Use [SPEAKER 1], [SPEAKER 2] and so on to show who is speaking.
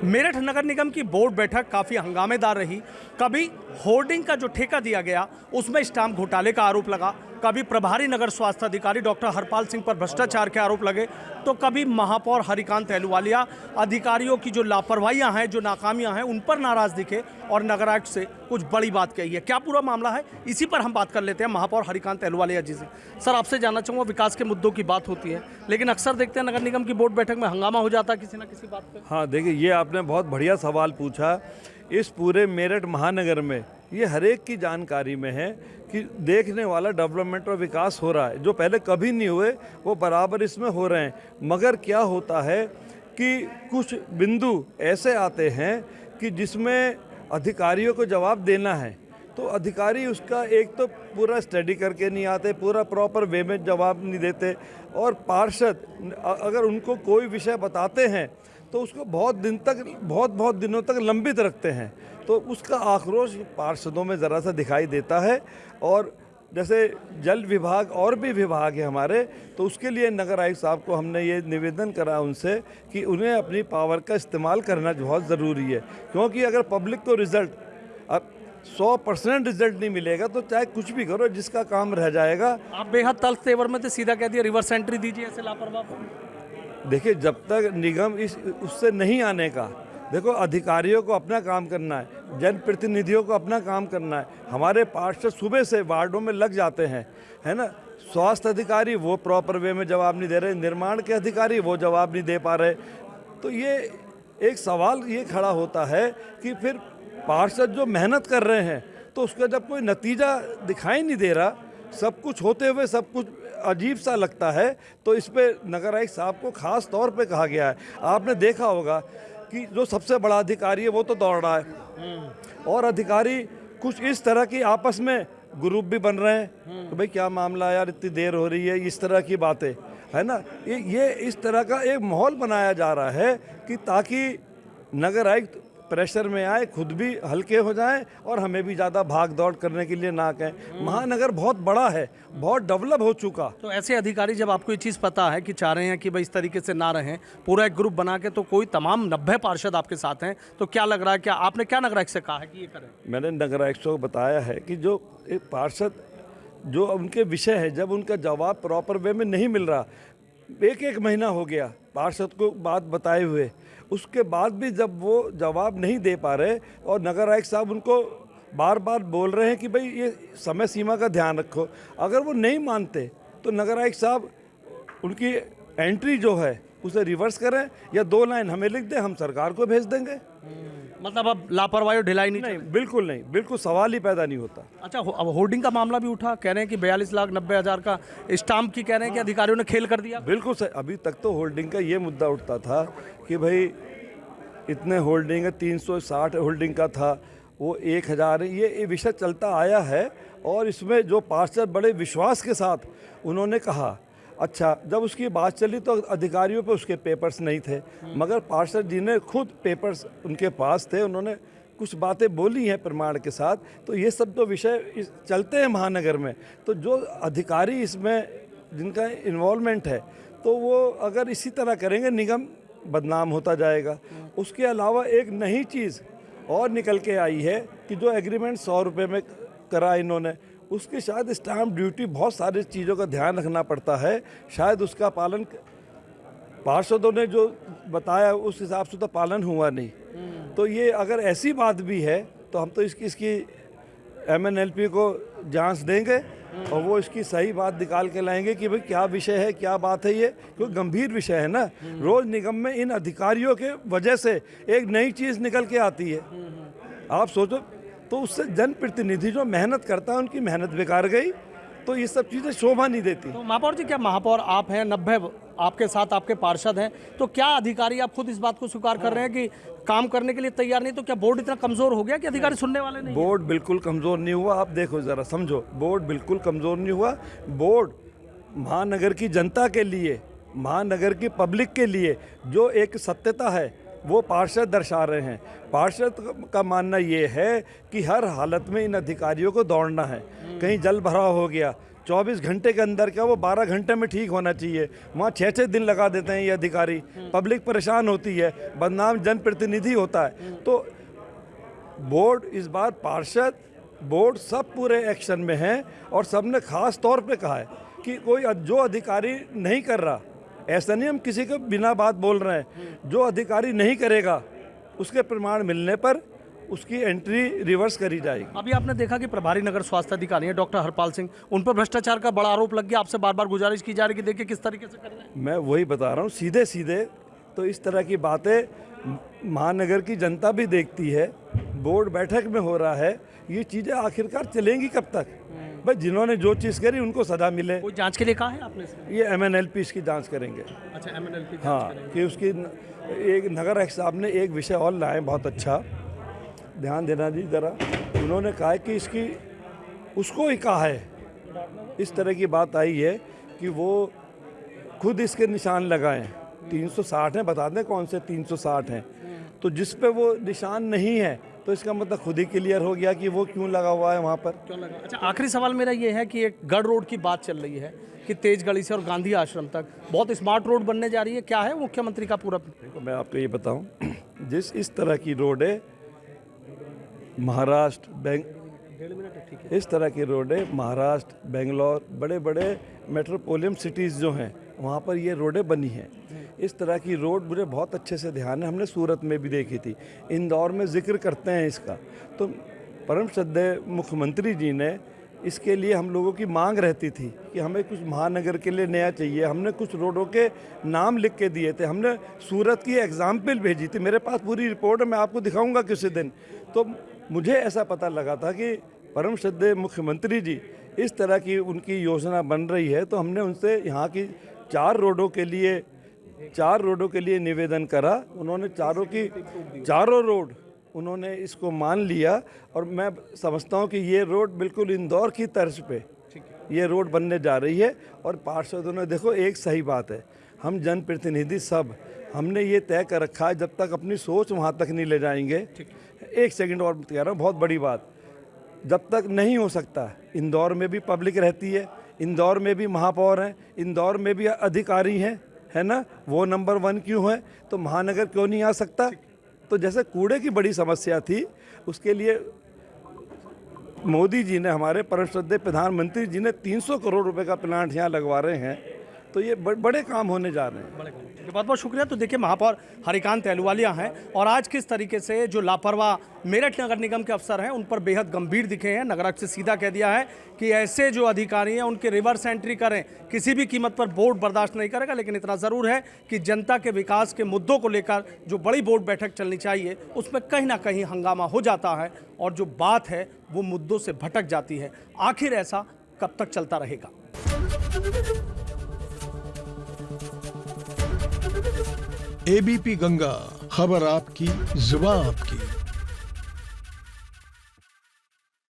[SPEAKER 1] मेरठ नगर निगम की बोर्ड बैठक काफ़ी हंगामेदार रही। कभी होर्डिंग का जो ठेका दिया गया उसमें स्टाम्प घोटाले का आरोप लगा, कभी प्रभारी नगर स्वास्थ्य अधिकारी डॉक्टर हरपाल सिंह पर भ्रष्टाचार के आरोप लगे, तो कभी महापौर हरिकांत अहलूवालिया अधिकारियों की जो लापरवाहियां हैं, जो नाकामियां हैं, उन पर नाराज दिखे और नगर आयुक्त से कुछ बड़ी बात कही है। क्या पूरा मामला है, इसी पर हम बात कर लेते हैं महापौर हरिकांत अहलूवालिया जी से। सर, आपसे जानना चाहूँगा, विकास के मुद्दों की बात होती है लेकिन अक्सर देखते हैं नगर निगम की बोर्ड बैठक में हंगामा हो जाता है किसी ना किसी बात पर।
[SPEAKER 2] हाँ, देखिए, ये आपने बहुत बढ़िया सवाल पूछा। इस पूरे मेरठ महानगर में ये हर एक की जानकारी में है कि देखने वाला डेवलपमेंट और विकास हो रहा है। जो पहले कभी नहीं हुए वो बराबर इसमें हो रहे हैं। मगर क्या होता है कि कुछ बिंदु ऐसे आते हैं कि जिसमें अधिकारियों को जवाब देना है, तो अधिकारी उसका एक तो पूरा स्टडी करके नहीं आते, पूरा प्रॉपर वे में जवाब नहीं देते, और पार्षद अगर उनको कोई विषय बताते हैं तो उसको बहुत दिनों तक लंबित रखते हैं। तो उसका आक्रोश पार्षदों में ज़रा सा दिखाई देता है। और जैसे जल विभाग और भी विभाग है हमारे, तो उसके लिए नगर आयुक्त साहब को हमने ये निवेदन करा उनसे कि उन्हें अपनी पावर का इस्तेमाल करना बहुत ज़रूरी है। क्योंकि अगर पब्लिक को रिज़ल्ट अब 100% रिजल्ट नहीं मिलेगा तो चाहे कुछ भी करो, जिसका काम रह जाएगा।
[SPEAKER 1] आप बेहद तल्ख तेवर में थे, सीधा कह दिया रिवर्स एंट्री दीजिए ऐसे लापरवाह को।
[SPEAKER 2] देखिए, जब तक निगम उससे नहीं आने का, देखो, अधिकारियों को अपना काम करना है, जनप्रतिनिधियों को अपना काम करना है। हमारे पार्षद सुबह से वार्डों में लग जाते हैं, है ना। स्वास्थ्य अधिकारी वो प्रॉपर वे में जवाब नहीं दे रहे, निर्माण के अधिकारी वो जवाब नहीं दे पा रहे। तो ये एक सवाल ये खड़ा होता है कि फिर पार्षद जो मेहनत कर रहे हैं तो उसका जब कोई नतीजा दिखाई नहीं दे रहा, सब कुछ होते हुए सब कुछ अजीब सा लगता है, तो इस पे नगर आयुक्त साहब को ख़ास तौर पे कहा गया है। आपने देखा होगा कि जो सबसे बड़ा अधिकारी है वो तो दौड़ रहा है, और अधिकारी कुछ इस तरह की आपस में ग्रुप भी बन रहे हैं। तो भाई क्या मामला यार, इतनी देर हो रही है, इस तरह की बातें, है ना। ये इस तरह का एक माहौल बनाया जा रहा है कि ताकि नगर आयुक्त प्रेशर में आए, खुद भी हल्के हो जाएं और हमें भी ज़्यादा भाग दौड़ करने के लिए ना कहें। महानगर बहुत बड़ा है, बहुत डेवलप हो चुका।
[SPEAKER 1] तो ऐसे अधिकारी जब आपको ये चीज़ पता है कि चाह रहे हैं कि भाई इस तरीके से ना रहें, पूरा एक ग्रुप बना के, तो कोई तमाम 90 पार्षद आपके साथ हैं, तो क्या लग रहा है, क्या आपने क्या नगर आयुक्त से कहा है कि ये करें?
[SPEAKER 2] मैंने नगर आयुक्त को बताया है कि जो एक पार्षद जो उनके विषय है, जब उनका जवाब प्रॉपर वे में नहीं मिल रहा, एक महीना हो गया पार्षद को बात बताए हुए, उसके बाद भी जब वो जवाब नहीं दे पा रहे और नगर आयुक्त साहब उनको बार बार बोल रहे हैं कि भाई ये समय सीमा का ध्यान रखो, अगर वो नहीं मानते तो नगर आयुक्त साहब उनकी एंट्री जो है उसे रिवर्स करें, या 2 लाइन हमें लिख दें, हम सरकार को भेज देंगे।
[SPEAKER 1] मतलब अब लापरवाही और ढिलाई नहीं?
[SPEAKER 2] बिल्कुल नहीं, बिल्कुल सवाल ही पैदा नहीं होता।
[SPEAKER 1] अच्छा, अब होर्डिंग का मामला भी उठा, कह रहे हैं कि 42,90,000 का स्टाम्प की कह रहे हैं कि अधिकारियों ने खेल कर दिया।
[SPEAKER 2] बिल्कुल सही। अभी तक तो होल्डिंग का ये मुद्दा उठता था कि भाई इतने होल्डिंग है, 360 होल्डिंग का था, वो 1000 है। ये विषय चलता आया है और इसमें जो पार्षद बड़े विश्वास के साथ उन्होंने कहा, अच्छा, जब उसकी बात चली तो अधिकारियों पे उसके पेपर्स नहीं थे, मगर पार्षद जी ने खुद पेपर्स उनके पास थे, उन्होंने कुछ बातें बोली हैं प्रमाण के साथ। तो ये सब तो विषय चलते हैं महानगर में, तो जो अधिकारी इसमें जिनका इन्वॉल्वमेंट है, तो वो अगर इसी तरह करेंगे निगम बदनाम होता जाएगा। उसके अलावा एक नई चीज़ और निकल के आई है कि जो एग्रीमेंट 100 रुपये में करा इन्होंने, उसकी शायद स्टाम्प ड्यूटी, बहुत सारी चीज़ों का ध्यान रखना पड़ता है, शायद उसका पालन पार्षदों ने जो बताया उस हिसाब से तो पालन हुआ नहीं। तो ये अगर ऐसी बात भी है तो हम तो इसकी MNLP को जांच देंगे और वो इसकी सही बात निकाल के लाएंगे कि भाई क्या विषय है, क्या बात है। ये क्योंकि गंभीर विषय है ना। रोज़ निगम में इन अधिकारियों के वजह से एक नई चीज़ निकल के आती है। आप सोचो, तो उससे जनप्रतिनिधि जो मेहनत करता है उनकी मेहनत बेकार गई, तो ये सब चीज़ें शोभा नहीं देती।
[SPEAKER 1] तो महापौर जी, क्या महापौर आप हैं, 90 आपके साथ आपके पार्षद हैं, तो क्या अधिकारी, आप खुद इस बात को स्वीकार कर रहे हैं कि काम करने के लिए तैयार नहीं, तो क्या बोर्ड इतना कमज़ोर हो गया कि अधिकारी सुनने वाले नहीं?
[SPEAKER 2] बोर्ड बिल्कुल कमज़ोर नहीं हुआ। आप देखो ज़रा, समझो, बोर्ड बिल्कुल कमज़ोर नहीं हुआ। बोर्ड महानगर की जनता के लिए, महानगर की पब्लिक के लिए जो एक सत्यता है वो पार्षद दर्शा रहे हैं। पार्षद का मानना ये है कि हर हालत में इन अधिकारियों को दौड़ना है। कहीं जल भराव हो गया, 24 घंटे के अंदर क्या वो 12 घंटे में ठीक होना चाहिए, वहाँ 6-6 दिन लगा देते हैं ये अधिकारी। पब्लिक परेशान होती है, बदनाम जनप्रतिनिधि होता है। तो बोर्ड इस बार पार्षद बोर्ड सब पूरे एक्शन में हैं और सबने खास तौर पे कहा है कि कोई जो अधिकारी नहीं कर रहा, ऐसा नहीं हम किसी को बिना बात बोल रहे हैं, जो अधिकारी नहीं करेगा उसके प्रमाण मिलने पर उसकी एंट्री रिवर्स करी जाएगी।
[SPEAKER 1] अभी आपने देखा कि प्रभारी नगर स्वास्थ्य अधिकारी हैं डॉक्टर हरपाल सिंह, उन पर भ्रष्टाचार का बड़ा आरोप लग गया। आपसे बार बार गुजारिश की जा रही है कि देखिए किस तरीके से कर रहे हैं।
[SPEAKER 2] मैं वही बता रहा हूँ, सीधे सीधे तो इस तरह की बातें महानगर की जनता भी देखती है, बोर्ड बैठक में हो रहा है, ये चीज़ें आखिरकार चलेंगी कब तक? भाई जिन्होंने जो चीज़ करी उनको सज़ा मिले।
[SPEAKER 1] कोई जांच के लिए कहा है आपने इसमें?
[SPEAKER 2] ये MNLP इसकी जांच करेंगे।
[SPEAKER 1] अच्छा, MNLP
[SPEAKER 2] हाँ, कि उसकी एक नगर एक्स साहब ने एक विषय और लाए बहुत अच्छा, ध्यान देना जी ज़रा। उन्होंने कहा है कि इसकी उसको ही कहा है, इस तरह की बात आई है कि वो खुद इसके निशान लगाएं। 360 हैं, बता दें कौन से 360 हैं। तो जिस पे वो निशान नहीं है तो इसका मतलब खुद ही क्लियर हो गया कि वो क्यों लगा हुआ है वहाँ पर।
[SPEAKER 1] क्यों लगा? अच्छा, आखिरी सवाल मेरा ये है कि एक गढ़ रोड की बात चल रही है कि तेजगढ़ी से और गांधी आश्रम तक बहुत स्मार्ट रोड बनने जा रही है, क्या है मुख्यमंत्री का पूरा?
[SPEAKER 2] देखो मैं आपको ये बताऊं, जिस इस तरह की रोडें महाराष्ट्र इस तरह की रोडें महाराष्ट्र, बेंगलोर, बड़े बड़े मेट्रोपोलियन सिटीज़ जो हैं वहाँ पर ये रोडें बनी हैं। इस तरह की रोड मुझे बहुत अच्छे से ध्यान है, हमने सूरत में भी देखी थी, इंदौर में जिक्र करते हैं इसका। तो परम श्रद्धेय मुख्यमंत्री जी ने इसके लिए हम लोगों की मांग रहती थी कि हमें कुछ महानगर के लिए नया चाहिए। हमने कुछ रोडों के नाम लिख के दिए थे, हमने सूरत की एग्जाम्पल भेजी थी, मेरे पास पूरी रिपोर्ट है, मैं आपको दिखाऊंगा किसी दिन। तो मुझे ऐसा पता लगा था कि परम श्रद्धेय मुख्यमंत्री जी इस तरह की उनकी योजना बन रही है, तो हमने उनसे यहाँ की 4 रोडों के लिए निवेदन करा। उन्होंने चारों रोड उन्होंने इसको मान लिया और मैं समझता हूँ कि ये रोड बिल्कुल इंदौर की तर्ज पे ये रोड बनने जा रही है। और पार्षदों ने, देखो एक सही बात है, हम जनप्रतिनिधि सब हमने ये तय कर रखा है जब तक अपनी सोच वहाँ तक नहीं ले जाएंगे। एक सेकंड और कह रहा हूँ, बहुत बड़ी बात, जब तक नहीं हो सकता, इंदौर में भी पब्लिक रहती है, इंदौर में भी महापौर हैं, इंदौर में भी अधिकारी हैं, है ना, वो नंबर 1 क्यों है, तो महानगर क्यों नहीं आ सकता? तो जैसे कूड़े की बड़ी समस्या थी, उसके लिए मोदी जी ने, हमारे परम श्रद्धेय प्रधानमंत्री जी ने 300 करोड़ रुपए का प्लांट यहाँ लगवा रहे हैं। तो ये बड़े काम होने जा रहे हैं।
[SPEAKER 1] बहुत बहुत शुक्रिया। तो देखिए, महापौर हरिकांत अहलूवालिया हैं और आज किस तरीके से जो लापरवाह मेरठ नगर निगम के अफसर हैं उन पर बेहद गंभीर दिखे हैं। नगराध्यक्ष से सीधा कह दिया है कि ऐसे जो अधिकारी हैं उनके रिवर्स एंट्री करें, किसी भी कीमत पर बोर्ड बर्दाश्त नहीं करेगा। लेकिन इतना ज़रूर है कि जनता के विकास के मुद्दों को लेकर जो बड़ी बोर्ड बैठक चलनी चाहिए उसमें कहीं ना कहीं हंगामा हो जाता है और जो बात है वो मुद्दों से भटक जाती है। आखिर ऐसा कब तक चलता रहेगा?
[SPEAKER 3] एबीपी गंगा, खबर आपकी, जुबान आपकी।